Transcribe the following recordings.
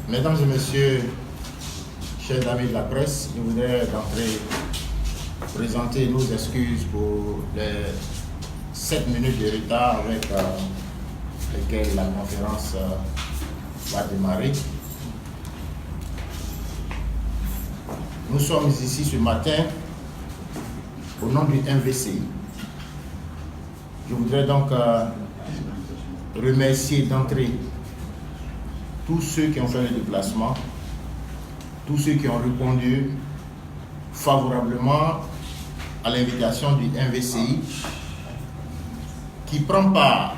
Mesdames et messieurs, chers amis de la presse, je voudrais d'entrée présenter nos excuses pour les 7 minutes de retard avec lesquelles la conférence va démarrer. Nous sommes ici ce matin au nom du MVCI. Je voudrais donc remercier d'entrée tous ceux qui ont fait le déplacement, tous ceux qui ont répondu favorablement à l'invitation du MVCI, qui prend part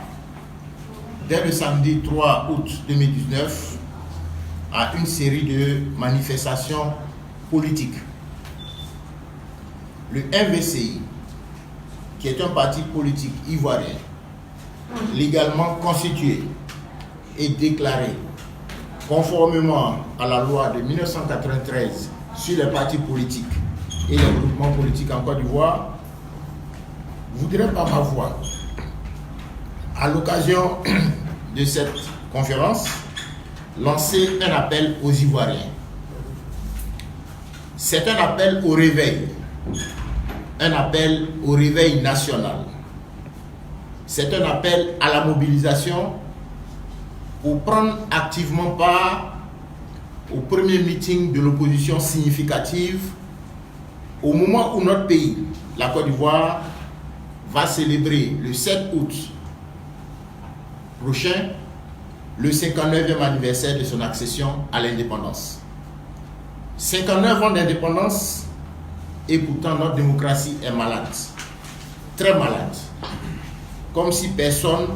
dès le samedi 3 août 2019 à une série de manifestations politiques. Le MVCI, qui est un parti politique ivoirien, légalement constitué et déclaré conformément à la loi de 1993 sur les partis politiques et les groupements politiques en Côte d'Ivoire, voudrait par ma voix, à l'occasion de cette conférence, lancer un appel aux Ivoiriens. C'est un appel au réveil national. C'est un appel à la mobilisation pour prendre activement part au premier meeting de l'opposition significative au moment où notre pays, la Côte d'Ivoire, va célébrer le 7 août prochain le 59e anniversaire de son accession à l'indépendance. 59 ans d'indépendance, et pourtant notre démocratie est malade, très malade, comme si personne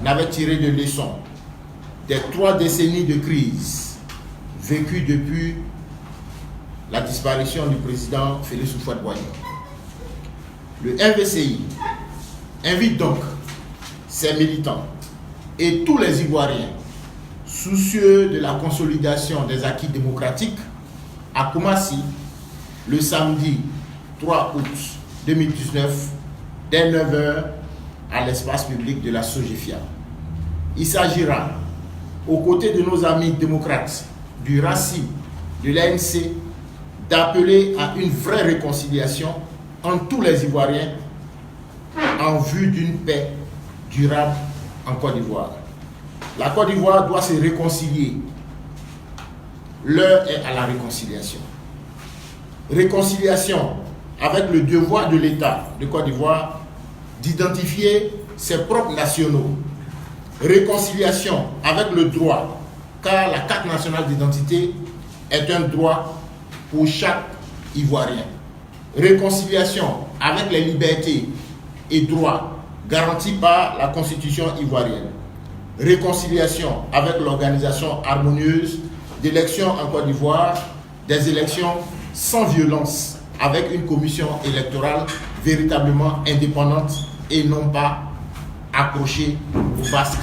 n'avait tiré de leçons des 3 décennies de crise vécues depuis la disparition du président Félix Houphouët-Boigny. Le MVCI invite donc ses militants et tous les Ivoiriens soucieux de la consolidation des acquis démocratiques à Koumassi le samedi 3 août 2019 dès 9h à l'espace public de la SOGEFIA. Il s'agira, aux côtés de nos amis démocrates, du RACI, de l'ANC, d'appeler à une vraie réconciliation entre tous les Ivoiriens en vue d'une paix durable en Côte d'Ivoire. La Côte d'Ivoire doit se réconcilier. L'heure est à la réconciliation. Réconciliation avec le devoir de l'État de Côte d'Ivoire d'identifier ses propres nationaux. Réconciliation avec le droit, car la carte nationale d'identité est un droit pour chaque Ivoirien. Réconciliation avec les libertés et droits garantis par la Constitution ivoirienne. Réconciliation avec l'organisation harmonieuse d'élections en Côte d'Ivoire, des élections sans violence, avec une commission électorale véritablement indépendante et non pas accrochée au basque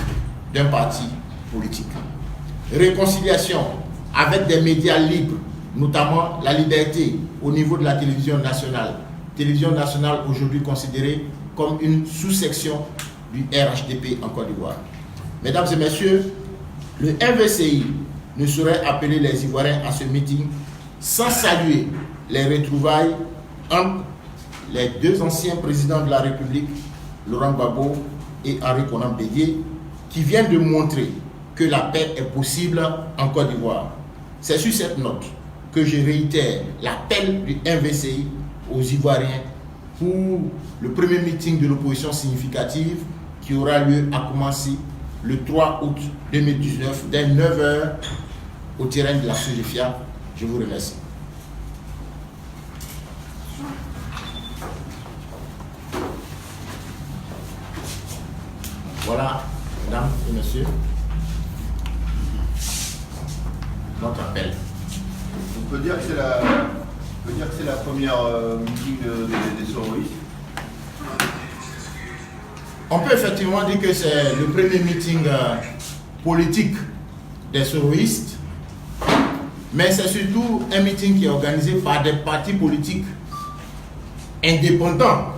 d'un parti politique. Réconciliation avec des médias libres, notamment la liberté au niveau de la télévision nationale aujourd'hui considérée comme une sous-section du RHDP en Côte d'Ivoire. Mesdames et messieurs, le MVCI ne saurait appeler les Ivoiriens à ce meeting sans saluer les retrouvailles entre les 2 anciens présidents de la République, Laurent Gbagbo et Henri Konan Bédié, qui viennent de montrer que la paix est possible en Côte d'Ivoire. C'est sur cette note que je réitère l'appel du MVCI aux Ivoiriens pour le premier meeting de l'opposition significative qui aura lieu à Koumassi le 3 août 2019 dès 9h au terrain de la SOGEFIA. Je vous remercie. Voilà, mesdames et messieurs, notre appel. On peut dire que c'est la première meeting des soroïstes. On peut effectivement dire que c'est le premier meeting politique des soroïstes, mais c'est surtout un meeting qui est organisé par des partis politiques indépendants,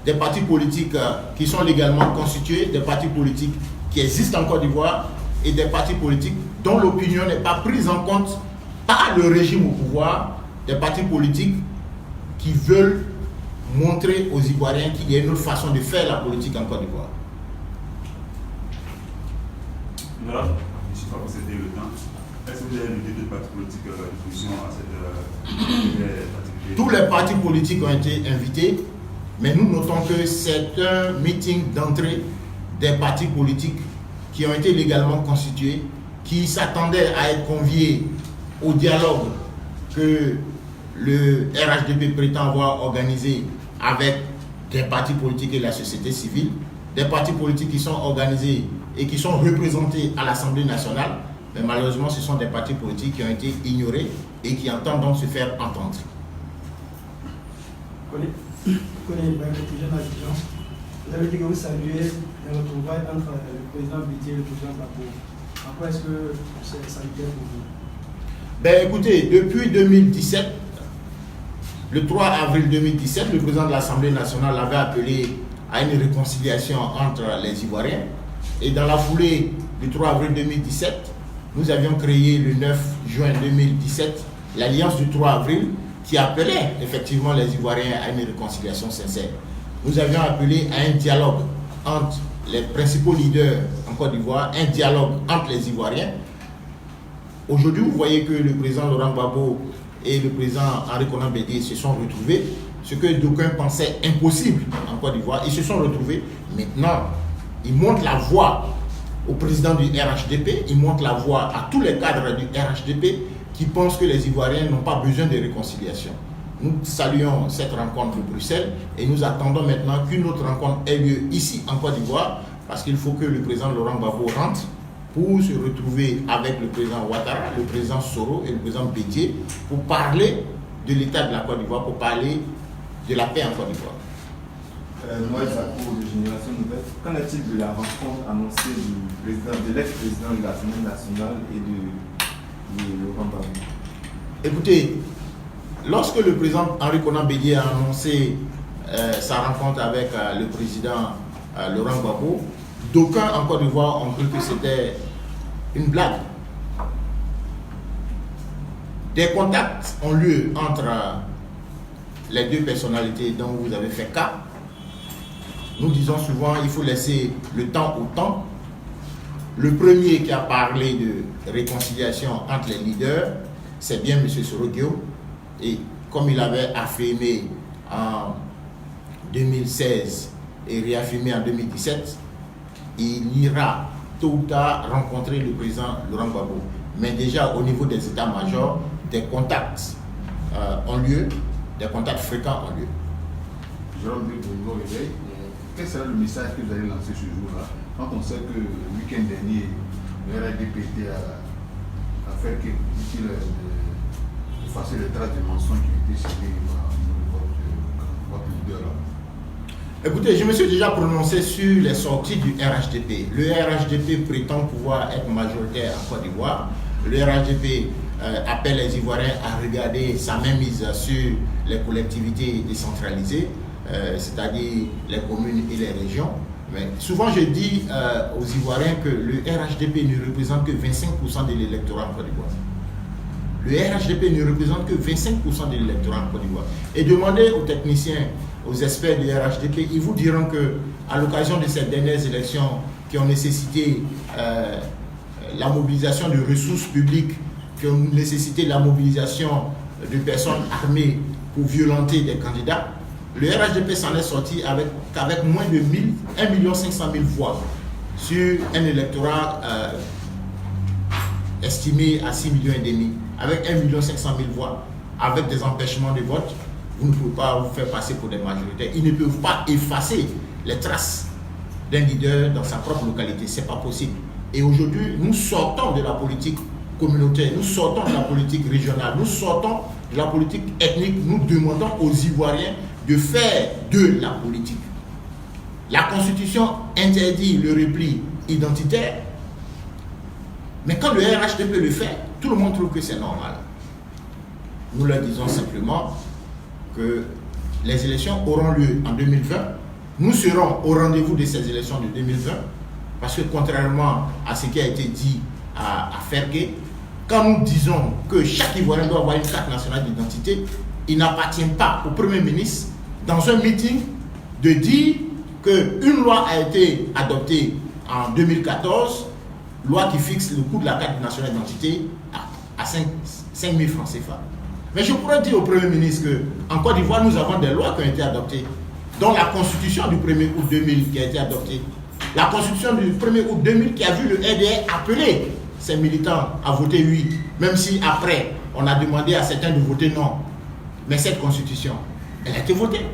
des partis politiques qui sont légalement constitués, des partis politiques qui existent en Côte d'Ivoire et des partis politiques dont l'opinion n'est pas prise en compte par le régime au pouvoir, des partis politiques qui veulent montrer aux Ivoiriens qu'il y a une autre façon de faire la politique en Côte d'Ivoire. Voilà, je ne sais pas pour c'était le temps. Est-ce que vous avez invité d'autres partis politiques d'opposition à cette activité? Tous les partis politiques ont été invités, mais nous notons que c'est un meeting d'entrée des partis politiques qui ont été légalement constitués, qui s'attendaient à être conviés au dialogue que le RHDP prétend avoir organisé avec des partis politiques et la société civile, des partis politiques qui sont organisés et qui sont représentés à l'Assemblée nationale, mais malheureusement ce sont des partis politiques qui ont été ignorés et qui entendent donc se faire entendre. Vous avez dit que vous saluez les retrouvailles entre le président Bédié et le président Gbagbo. En quoi est-ce que c'est salutaire pour vous? Ben écoutez, depuis 2017, le 3 avril 2017, le président de l'Assemblée nationale avait appelé à une réconciliation entre les Ivoiriens. Et dans la foulée du 3 avril 2017, nous avions créé le 9 juin 2017 l'Alliance du 3 avril qui appelait effectivement les Ivoiriens à une réconciliation sincère. Nous avions appelé à un dialogue entre les principaux leaders en Côte d'Ivoire, un dialogue entre les Ivoiriens. Aujourd'hui, vous voyez que le président Laurent Gbagbo et le président Henri Konan Bédié se sont retrouvés, ce que d'aucuns pensaient impossible en Côte d'Ivoire. Ils se sont retrouvés. Maintenant, ils montrent la voie au président du RHDP, ils montrent la voie à tous les cadres du RHDP qui pensent que les Ivoiriens n'ont pas besoin de réconciliation. Nous saluons cette rencontre de Bruxelles et nous attendons maintenant qu'une autre rencontre ait lieu ici en Côte d'Ivoire parce qu'il faut que le président Laurent Gbagbo rentre pour se retrouver avec le président Ouattara, le président Soro et le président Bédié pour parler de l'état de la Côte d'Ivoire, pour parler de la paix en Côte d'Ivoire. Moi, Jaco de Génération Nouvelle, qu'en est-il de la rencontre annoncée de l'ex-président de l'Assemblée nationale et de Laurent Gbagbo? Écoutez, lorsque le président Henri Konan Bédié a annoncé sa rencontre avec le président Laurent Gbagbo, d'aucuns en Côte d'Ivoire ont cru que c'était une blague. Des contacts ont lieu entre les deux personnalités dont vous avez fait cas. Nous disons souvent qu'il faut laisser le temps au temps. Le premier qui a parlé de réconciliation entre les leaders, c'est bien M. Sorogio. Et comme il avait affirmé en 2016 et réaffirmé en 2017, il ira tôt ou tard rencontrer le président Laurent Gbagbo. Mais déjà au niveau des états-majors, des contacts ont lieu, des contacts fréquents ont lieu. Jérôme Bongo Réveil, quel sera le message que vous allez lancer ce jour-là, quand on sait que le week-end dernier, le RHDP était à faire effacer les traces de mensonges qui ont été cités par votre leader là? Écoutez, je me suis déjà prononcé sur les sorties du RHDP. Le RHDP prétend pouvoir être majoritaire en Côte d'Ivoire. Le RHDP appelle les Ivoiriens à regarder sa mainmise sur les collectivités décentralisées, c'est-à-dire les communes et les régions. Mais souvent, je dis aux Ivoiriens que le RHDP ne représente que 25% de l'électorat en Côte d'Ivoire. Le RHDP ne représente que 25% de l'électorat en Côte d'Ivoire. Et demandez aux techniciens, aux experts du RHDP, ils vous diront qu'à l'occasion de ces dernières élections qui ont nécessité la mobilisation de ressources publiques, qui ont nécessité la mobilisation de personnes armées pour violenter des candidats, le RHDP s'en est sorti avec moins de 1 500 000 voix sur un électorat estimé à 6,5 millions. Avec 1 500 000 voix, avec des empêchements de vote, vous ne pouvez pas vous faire passer pour des majoritaires. Ils ne peuvent pas effacer les traces d'un leader dans sa propre localité. Ce n'est pas possible. Et aujourd'hui, nous sortons de la politique communautaire, nous sortons de la politique régionale, nous sortons de la politique ethnique. Nous demandons aux Ivoiriens de faire de la politique. La Constitution interdit le repli identitaire, mais quand le RHDP le fait, tout le monde trouve que c'est normal. Nous leur disons simplement que les élections auront lieu en 2020. Nous serons au rendez-vous de ces élections de 2020 Parce que contrairement à ce qui a été dit à Fergué, quand nous disons que chaque Ivoirien doit avoir une carte nationale d'identité, il n'appartient pas au Premier ministre, dans un meeting, de dire qu'une loi a été adoptée en 2014, loi qui fixe le coût de la carte nationale d'identité à 5 000 francs CFA. Mais je pourrais dire au Premier ministre qu'en Côte d'Ivoire, nous avons des lois qui ont été adoptées, dont la Constitution du 1er août 2000 qui a été adoptée. La Constitution du 1er août 2000 qui a vu le RDR appeler ses militants à voter oui, même si après, on a demandé à certains de voter non. Mais cette Constitution, elle a été votée.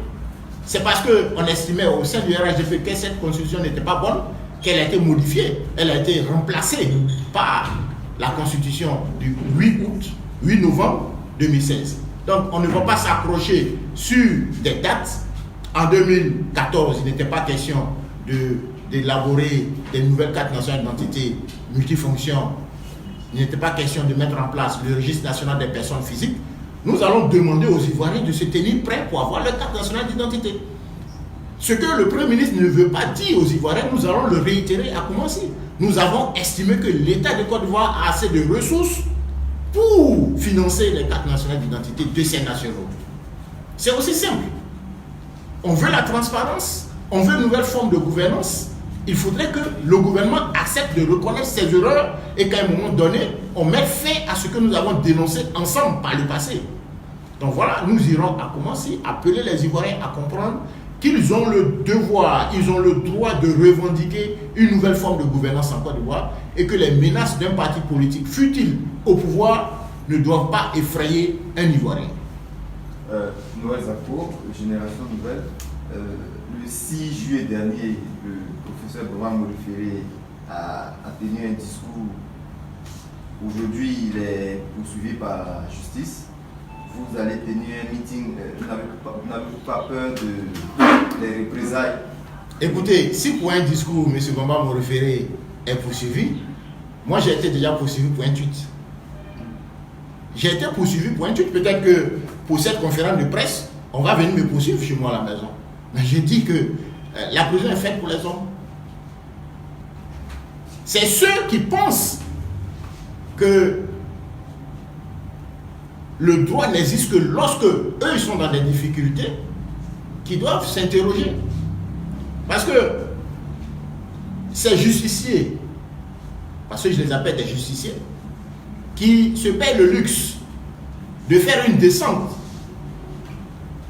C'est parce qu'on estimait au sein du RHDP que cette Constitution n'était pas bonne, qu'elle a été modifiée. Elle a été remplacée par la Constitution du 8 novembre 2016. Donc, on ne va pas s'accrocher sur des dates. En 2014, il n'était pas question d'élaborer des nouvelles cartes nationales d'identité multifonctions. Il n'était pas question de mettre en place le registre national des personnes physiques. Nous allons demander aux Ivoiriens de se tenir prêts pour avoir leur carte nationale d'identité. Ce que le Premier ministre ne veut pas dire aux Ivoiriens, nous allons le réitérer à commencer. Nous avons estimé que l'État de Côte d'Ivoire a assez de ressources pour financer les cartes nationales d'identité de ces nationaux. C'est aussi simple. On veut la transparence, on veut une nouvelle forme de gouvernance. Il faudrait que le gouvernement accepte de reconnaître ses erreurs et qu'à un moment donné, on mette fin à ce que nous avons dénoncé ensemble par le passé. Donc voilà, nous irons à commencer, appeler les Ivoiriens à comprendre qu'ils ont le devoir, ils ont le droit de revendiquer une nouvelle forme de gouvernance en Côte d'Ivoire et que les menaces d'un parti politique, fût-il au pouvoir, ne doivent pas effrayer un Ivoirien. Noël Zako, Génération Nouvelle, le 6 juillet dernier, le professeur Brahma Moriféré a tenu un discours. Aujourd'hui, il est poursuivi par la justice. Vous allez tenir un meeting, vous n'avez pas peur des représailles? Écoutez, si pour un discours, M. Brahma Moriféré est poursuivi, moi j'ai été déjà poursuivi pour un tweet. J'ai été poursuivi pour un tweet. Peut-être que pour cette conférence de presse, on va venir me poursuivre chez moi à la maison. Mais je dis que la prison est faite pour les hommes. C'est ceux qui pensent que le droit n'existe que lorsque eux ils sont dans des difficultés qui doivent s'interroger. Parce que ces justiciers, parce que je les appelle des justiciers, qui se paient le luxe de faire une descente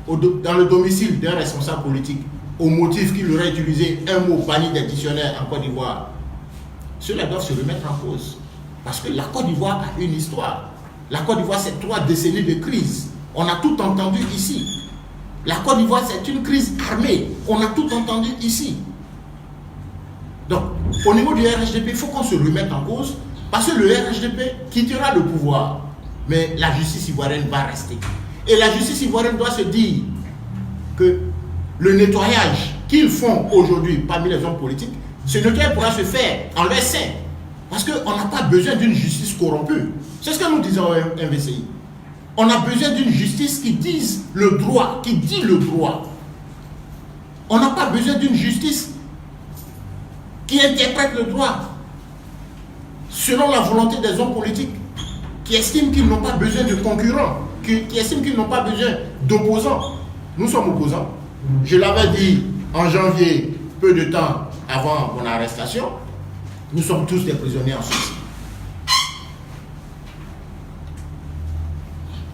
dans le domicile d'un responsable politique au motif qu'il aurait utilisé un mot banni des dictionnaires en Côte d'Ivoire, ceux-là doivent se remettre en cause. Parce que la Côte d'Ivoire a une histoire. La Côte d'Ivoire, c'est 3 décennies de crise. On a tout entendu ici. La Côte d'Ivoire, c'est une crise armée. On a tout entendu ici. Donc, au niveau du RHDP, il faut qu'on se remette en cause parce que le RHDP quittera le pouvoir. Mais la justice ivoirienne va rester. Et la justice ivoirienne doit se dire que le nettoyage qu'ils font aujourd'hui parmi les hommes politiques, ce nettoyage pourra se faire en leur sein. Parce qu'on n'a pas besoin d'une justice corrompue. C'est ce que nous disons au MVCI. On a besoin d'une justice qui dise le droit, qui dit le droit. On n'a pas besoin d'une justice qui interprète le droit selon la volonté des hommes politiques, qui estiment qu'ils n'ont pas besoin de concurrents, qui estiment qu'ils n'ont pas besoin d'opposants. Nous sommes opposants. Je l'avais dit en janvier, peu de temps avant mon arrestation, nous sommes tous des prisonniers en Suisse.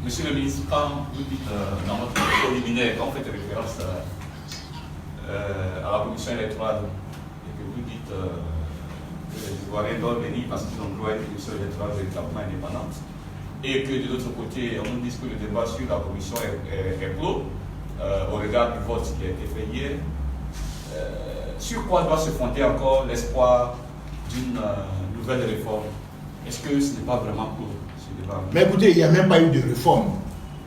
Monsieur le ministre, quand vous dites dans votre préliminaire, quand vous faites référence à la commission électorale et que vous dites que les Ivoiriens doivent venir parce qu'ils ont droit à une commission électorale véritablement indépendante et que de l'autre côté, on nous dit que le débat sur la commission est clos au regard du vote qui a été fait hier, sur quoi doit se fonder encore l'espoir d'une nouvelle réforme? Est-ce que ce n'est pas vraiment clos? Mais écoutez, il n'y a même pas eu de réforme.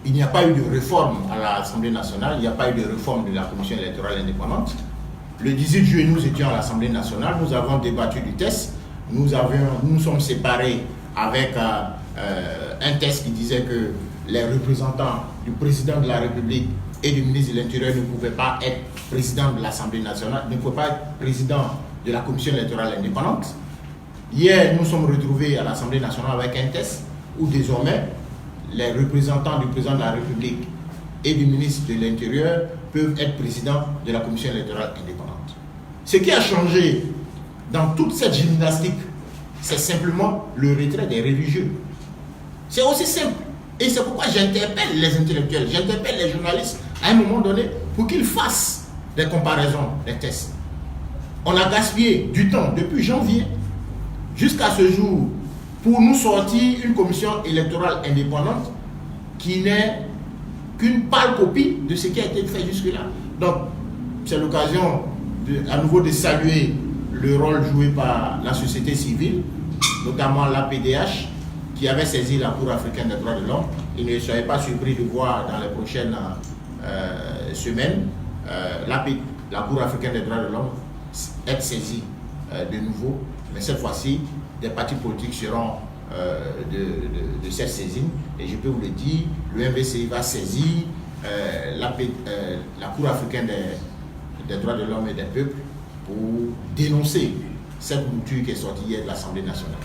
Il n'y a pas eu de réforme à l'Assemblée nationale, il n'y a pas eu de réforme de la commission électorale indépendante. Le 18 juillet, nous étions à l'Assemblée nationale, nous avons débattu du test, nous sommes séparés avec un test qui disait que les représentants du président de la République et du ministre de l'Intérieur ne pouvaient pas être président de l'Assemblée nationale, ne pouvaient pas être président de la Commission électorale indépendante. Hier, nous sommes retrouvés à l'Assemblée nationale avec un test où désormais les représentants du président de la République et du ministre de l'Intérieur peuvent être présidents de la Commission électorale indépendante. Ce qui a changé dans toute cette gymnastique, c'est simplement le retrait des religieux. C'est aussi simple. Et c'est pourquoi j'interpelle les intellectuels, j'interpelle les journalistes à un moment donné pour qu'ils fassent des comparaisons, des tests. On a gaspillé du temps depuis janvier jusqu'à ce jour pour nous sortir une commission électorale indépendante qui n'est qu'une pâle copie de ce qui a été fait jusque-là. Donc, c'est l'occasion à nouveau de saluer le rôle joué par la société civile, notamment l'APDH, qui avait saisi la Cour africaine des droits de l'homme. Et ne soyez pas surpris de voir dans les prochaines semaines la Cour africaine des droits de l'homme être saisie de nouveau. Mais cette fois-ci, des partis politiques seront de cette saisine. Et je peux vous le dire, le MVCI va saisir la Cour africaine des droits de l'homme et des peuples pour dénoncer cette mouture qui est sortie hier de l'Assemblée nationale.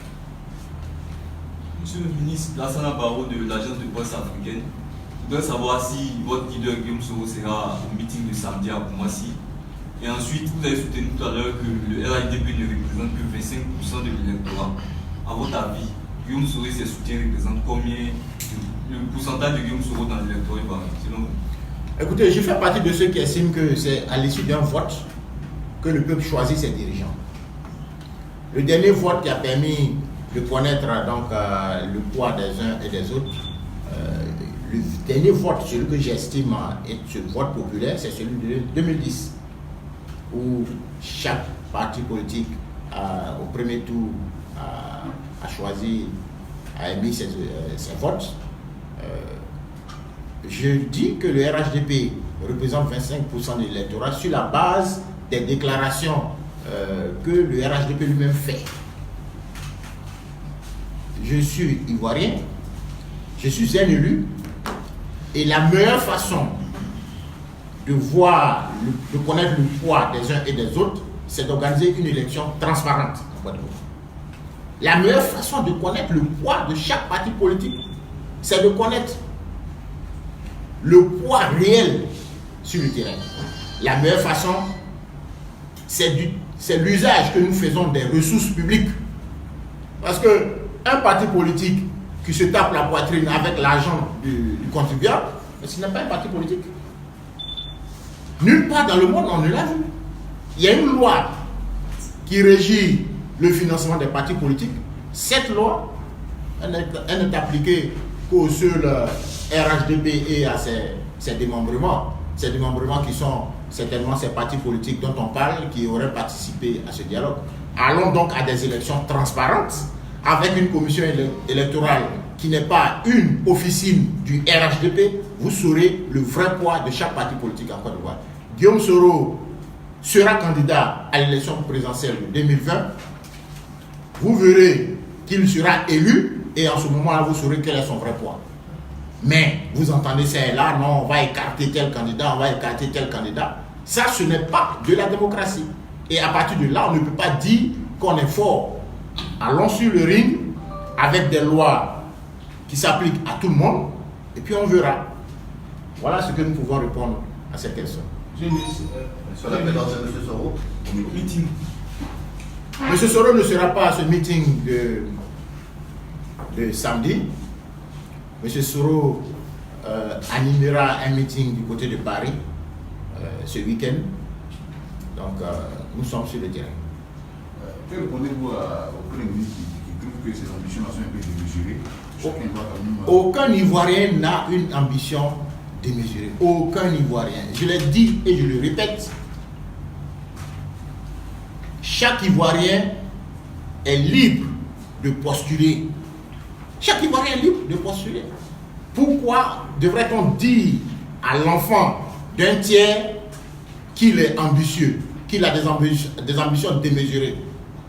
Monsieur le ministre, Lassana Barrow de l'agence de presse africaine, je voudrais savoir si votre leader Guillaume Soro sera au meeting de samedi à Koumassi. Et ensuite, vous avez soutenu tout à l'heure que le RHDP ne représente que 25% de l'électorat. À votre avis, Guillaume Soro, ses soutiens représentent combien, le pourcentage de Guillaume Soro dans l'électorat selon vous? Écoutez, je fais partie de ceux qui estiment que c'est à l'issue d'un vote que le peuple choisit ses dirigeants. Le dernier vote qui a permis de connaître donc, le poids des uns et des autres, le dernier vote, celui que j'estime être ce vote populaire, c'est celui de 2010, où chaque parti politique au premier tour a choisi, a émis ses votes. Je dis que le RHDP représente 25% de l'électorat sur la base des déclarations que le RHDP lui-même fait. Je suis ivoirien, je suis un élu, et la meilleure façon de voir, de connaître le poids des uns et des autres, c'est d'organiser une élection transparente en Côte d'Ivoire. La meilleure façon de connaître le poids de chaque parti politique, c'est de connaître le poids réel sur le terrain. La meilleure façon, c'est l'usage que nous faisons des ressources publiques. Parce qu'un parti politique qui se tape la poitrine avec l'argent du contribuable, ce n'est pas un parti politique. Nulle part dans le monde, on ne l'a vu. Il y a une loi qui régit le financement des partis politiques. Cette loi, elle n'est appliquée qu'au seul RHDP et à ses démembrements. Ces démembrements qui sont certainement ces partis politiques dont on parle, qui auraient participé à ce dialogue. Allons donc à des élections transparentes, avec une commission électorale qui n'est pas une officine du RHDP. Vous saurez le vrai poids de chaque parti politique en Côte d'Ivoire. Guillaume Soro sera candidat à l'élection présidentielle de 2020. Vous verrez qu'il sera élu et en ce moment-là, vous saurez quel est son vrai poids. Mais vous entendez ça et là, non, on va écarter tel candidat, on va écarter tel candidat. Ça, ce n'est pas de la démocratie. Et à partir de là, on ne peut pas dire qu'on est fort. Allons sur le ring avec des lois qui s'appliquent à tout le monde et puis on verra. Voilà ce que nous pouvons répondre à cette question. Sur la présence de M. Soro Au meeting. M. Soro ne sera pas à ce meeting de samedi. M. Soro animera un meeting du côté de Paris ce week-end. Donc nous sommes sur le terrain. Que répondez-vous au Premier ministre qui trouve que ses ambitions sont un peu démesurées? Aucun Ivoirien n'a une ambition démesurée. Aucun Ivoirien. Je l'ai dit et je le répète. Chaque Ivoirien est libre de postuler. Chaque Ivoirien est libre de postuler. Pourquoi devrait-on dire à l'enfant d'un tiers qu'il est ambitieux, qu'il a des ambitions démesurées?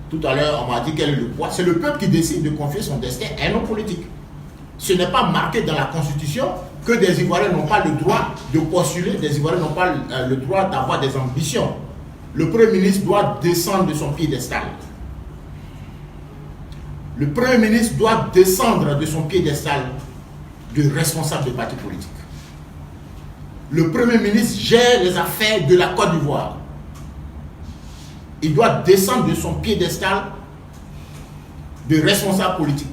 Tout à l'heure, on m'a dit quel est le poids. C'est le peuple qui décide de confier son destin à un homme politique. Ce n'est pas marqué dans la Constitution que des Ivoiriens n'ont pas le droit de postuler, des Ivoiriens n'ont pas le droit d'avoir des ambitions. le Premier ministre doit descendre de son piédestal. Le Premier ministre doit descendre de son piédestal de responsable de parti politique. Le Premier ministre gère les affaires de la Côte d'Ivoire. Il doit descendre de son piédestal de responsable politique.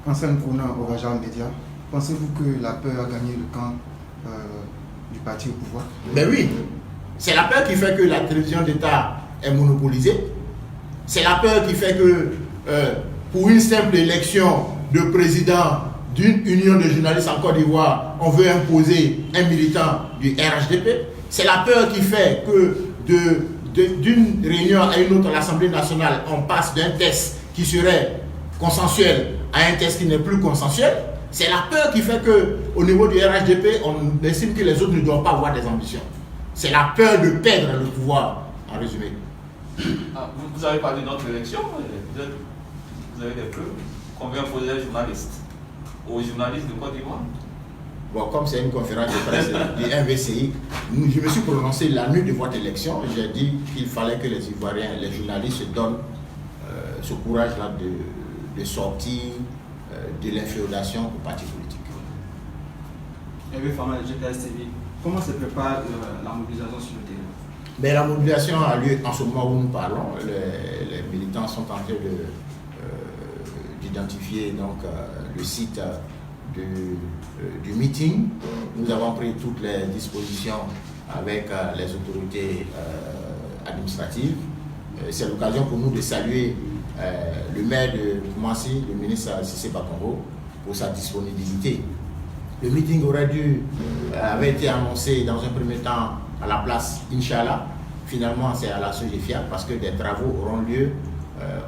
Ancien Kouna Orajan Média, pensez-vous que la peur a gagné le camp du parti au pouvoir? Ben oui, c'est la peur qui fait que la télévision d'État est monopolisée. C'est la peur qui fait que pour une simple élection de président d'une union de journalistes en Côte d'Ivoire, on veut imposer un militant du RHDP. C'est la peur qui fait que d'une réunion à une autre à l'Assemblée nationale, on passe d'un test qui serait consensuel à un test qui n'est plus consensuel. C'est la peur qui fait qu'au niveau du RHDP, on estime que les autres ne doivent pas avoir des ambitions. C'est la peur de perdre le pouvoir, en résumé. Ah, vous avez parlé de notre élection, vous avez des preuves. Combien posait les journalistes aux journalistes de Côte d'Ivoire? Bon, comme c'est une conférence de presse du MVCI, je me suis prononcé la nuit de votre élection. J'ai dit qu'il fallait que les Ivoiriens, les journalistes se donnent ce courage-là de sortir de l'inféodation au parti politique. Hervé Fama, GTS TV, comment se prépare la mobilisation sur le terrain? Mais la mobilisation a lieu en ce moment où nous parlons. Les militants sont en train d'identifier donc le site du meeting. Nous avons pris toutes les dispositions avec les autorités administratives. C'est l'occasion pour nous de saluer le maire de Koumassi, le ministre Cissé Bakongo, pour sa disponibilité. Le meeting avait été annoncé dans un premier temps à la place Inch'Allah. Finalement, c'est à la SOGEFIA parce que des travaux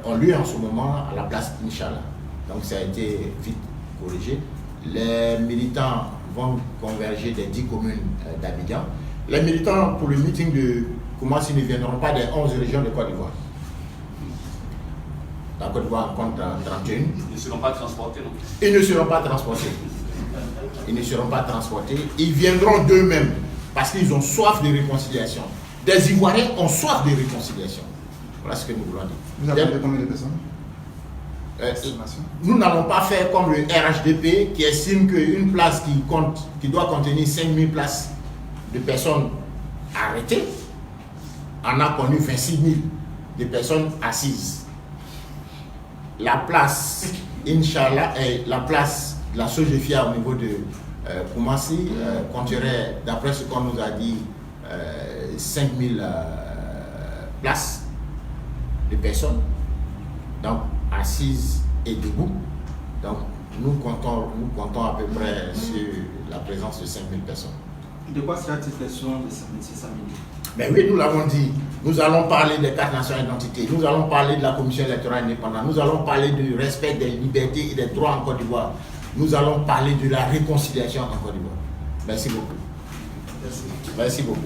ont lieu en ce moment à la place Inch'Allah. Donc ça a été vite corrigé. Les militants vont converger des 10 communes d'Abidjan. Les militants pour le meeting de Koumassi ne viendront pas des 11 régions de Côte d'Ivoire. La Côte d'Ivoire compte 31. Ils ne seront pas transportés, non? Ils ne seront pas transportés. Ils ne seront pas transportés. Ils viendront d'eux-mêmes parce qu'ils ont soif de réconciliation. Des Ivoiriens ont soif de réconciliation. Voilà ce que nous voulons dire. Vous avez appelé combien de personnes? Nous n'allons pas faire comme le RHDP qui estime qu'une place qui doit contenir 5000 places de personnes arrêtées en a connu 26 000 de personnes assises. La place, Inch'Allah, la place de la SOGEFIA au niveau de Koumassi compterait, d'après ce qu'on nous a dit, 5000 places de personnes, donc assises et debout. Donc nous comptons à peu près sur la présence de 5000 personnes. De quoi sera-t-il question de ce samedi? Mais oui, nous l'avons dit, nous allons parler des cartes nationales d'identité, nous allons parler de la commission électorale indépendante, nous allons parler du respect des libertés et des droits en Côte d'Ivoire, nous allons parler de la réconciliation en Côte d'Ivoire. Merci beaucoup. Merci beaucoup.